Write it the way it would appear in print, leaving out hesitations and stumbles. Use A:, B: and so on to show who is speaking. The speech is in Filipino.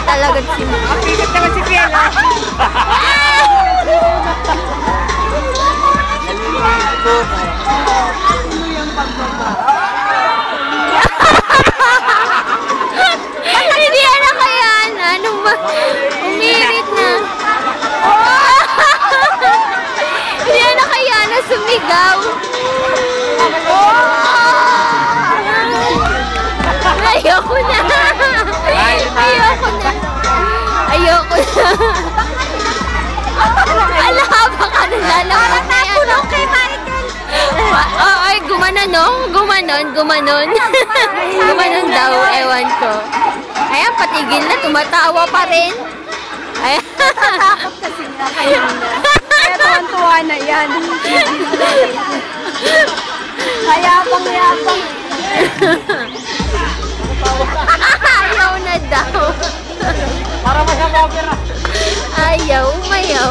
A: talaga si Miguel.
B: Mapigat naman si Piel, ha?
A: Hindi na kaya na. Ano ba? Umirit na. Hindi na kaya na sumigaw. Ayoko na. Ayoko na. Ayoko na. Ala, baka nalalaman na yan. Parang kay Michael. Ay, gumanon, no? Gumanon. Gumanon daw, ewan ko. Ayan, patigil na. Tumatawa pa rin. Ayan.
B: Takot kasi nga kayo na. Kaya tuwan-tuwa na yan. Hayapang-yapang.
A: Ayaw na daw.
B: Para masama opera.
A: Ayaw, umayaw.